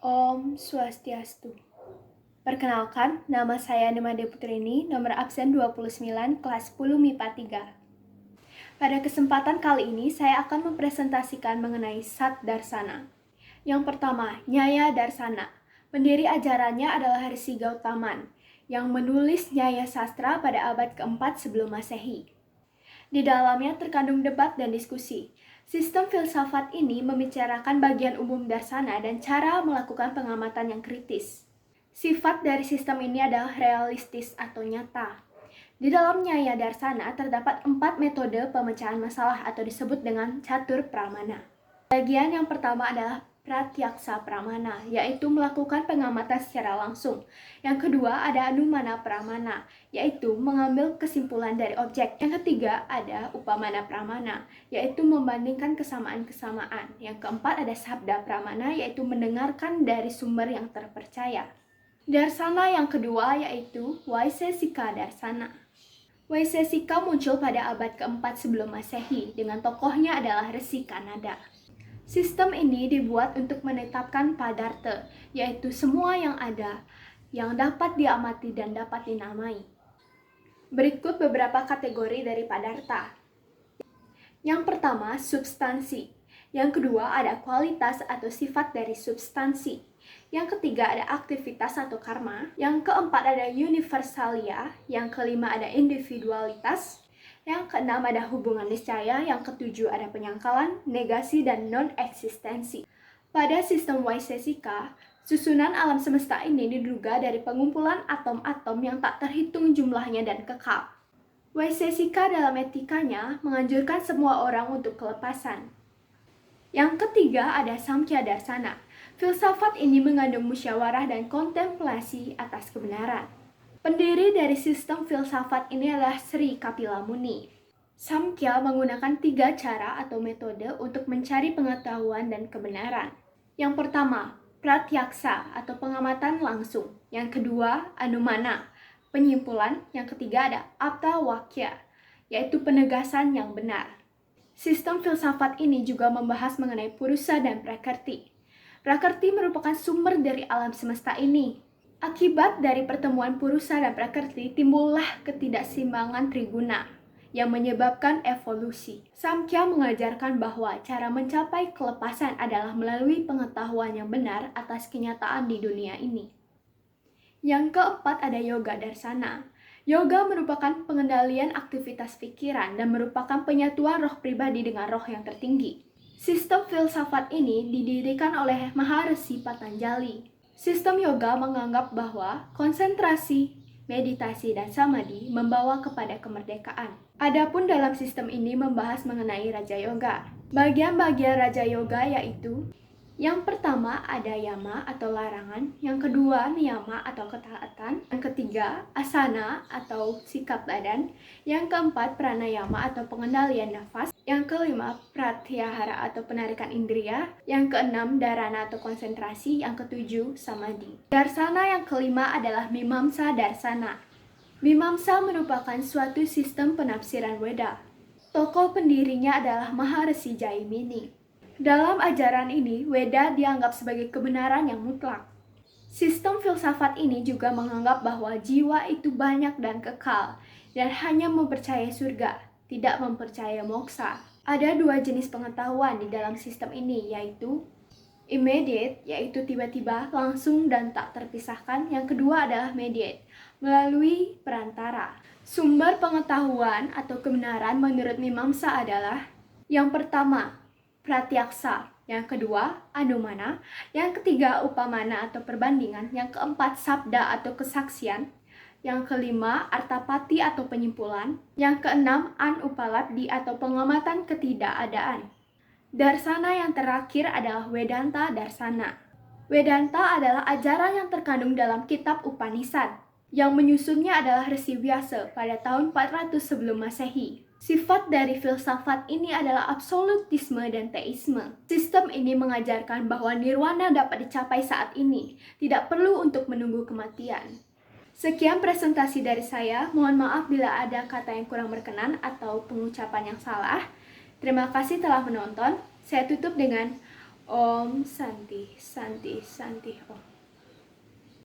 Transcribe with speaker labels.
Speaker 1: Om Swastiastu. Perkenalkan, nama saya Nimade Putrini, nomor absen 29, kelas 10 MIPA 3. Pada kesempatan kali ini, saya akan mempresentasikan mengenai Sat Darsana. Yang pertama, Nyaya Darsana. Pendiri ajarannya adalah Rsi Gautaman, yang menulis Nyaya Sastra pada abad keempat sebelum Masehi. Di dalamnya terkandung debat dan diskusi. Sistem filsafat ini membicarakan bagian umum darsana dan cara melakukan pengamatan yang kritis. Sifat dari sistem ini adalah realistis atau nyata. Di dalam Nyaya Darsana terdapat 4 metode pemecahan masalah atau disebut dengan catur pramana. Bagian yang pertama adalah pratyaksa pramana, yaitu melakukan pengamatan secara langsung. Yang kedua ada anumana pramana, yaitu mengambil kesimpulan dari objek. Yang ketiga ada upamana pramana, yaitu membandingkan kesamaan-kesamaan. Yang keempat ada sabda pramana, yaitu mendengarkan dari sumber yang terpercaya. Darsana yang kedua yaitu Vaisesika Darsana. Vaisesika muncul pada abad keempat sebelum Masehi, dengan tokohnya adalah Rsi Kanada. Sistem ini dibuat untuk menetapkan padarta, yaitu semua yang ada, yang dapat diamati dan dapat dinamai. Berikut beberapa kategori dari padarta. Yang pertama, substansi. Yang kedua, ada kualitas atau sifat dari substansi. Yang ketiga, ada aktivitas atau karma. Yang keempat, ada universalia. Yang kelima, ada individualitas. Yang keenam ada hubungan niscaya, yang ketujuh ada penyangkalan, negasi, dan non-eksistensi. Pada sistem Vaisesika, susunan alam semesta ini diduga dari pengumpulan atom-atom yang tak terhitung jumlahnya dan kekal. Vaisesika dalam etikanya menganjurkan semua orang untuk kelepasan. Yang ketiga ada Samkhya Darsana. Filsafat ini mengandung musyawarah dan kontemplasi atas kebenaran. Pendiri dari sistem filsafat ini adalah Sri Kapila Muni. Samkhya menggunakan 3 cara atau metode untuk mencari pengetahuan dan kebenaran. Yang pertama, pratyaksa atau pengamatan langsung. Yang kedua, anumana, penyimpulan. Yang ketiga ada aptawakya, yaitu penegasan yang benar. Sistem filsafat ini juga membahas mengenai purusa dan prakrti. Prakrti merupakan sumber dari alam semesta ini. Akibat dari pertemuan purusa dan prakrti timbullah ketidakseimbangan triguna yang menyebabkan evolusi. Samkhya mengajarkan bahwa cara mencapai kelepasan adalah melalui pengetahuan yang benar atas kenyataan di dunia ini. Yang keempat ada Yoga Darsana. Yoga merupakan pengendalian aktivitas pikiran dan merupakan penyatuan roh pribadi dengan roh yang tertinggi. Sistem filsafat ini didirikan oleh Maharshi Patanjali. Sistem yoga menganggap bahwa konsentrasi, meditasi, dan samadhi membawa kepada kemerdekaan. Adapun dalam sistem ini membahas mengenai Raja Yoga. Bagian-bagian Raja Yoga yaitu yang pertama ada yama atau larangan, yang kedua niyama atau ketaatan, yang ketiga asana atau sikap badan, yang keempat pranayama atau pengendalian nafas, yang kelima pratyahara atau penarikan indria, yang keenam dharana atau konsentrasi, yang ketujuh samadhi. Darsana yang kelima adalah Mimamsa Darsana. Mimamsa merupakan suatu sistem penafsiran Weda. Tokoh pendirinya adalah Maharshi Jaimini. Dalam ajaran ini, Weda dianggap sebagai kebenaran yang mutlak. Sistem filsafat ini juga menganggap bahwa jiwa itu banyak dan kekal, dan hanya mempercayai surga, tidak mempercayai moksa. Ada 2 jenis pengetahuan di dalam sistem ini, yaitu immediate, yaitu tiba-tiba, langsung, dan tak terpisahkan. Yang kedua adalah mediate, melalui perantara. Sumber pengetahuan atau kebenaran menurut Mimamsa adalah yang pertama, pratyaksa, yang kedua anumana, yang ketiga upamana atau perbandingan, yang keempat sabda atau kesaksian, yang kelima artapati atau penyimpulan, yang keenam anupalabdi atau pengamatan ketidakadaan. Darsana yang terakhir adalah Vedanta Darsana. Vedanta adalah ajaran yang terkandung dalam kitab Upanishad. Yang menyusunnya adalah Rsi Vyasa pada tahun 400 sebelum Masehi. Sifat dari filsafat ini adalah absolutisme dan teisme. Sistem ini mengajarkan bahwa nirwana dapat dicapai saat ini, tidak perlu untuk menunggu kematian. Sekian presentasi dari saya, mohon maaf bila ada kata yang kurang berkenan atau pengucapan yang salah. Terima kasih telah menonton. Saya tutup dengan Om Santi, Santi, Santi Om.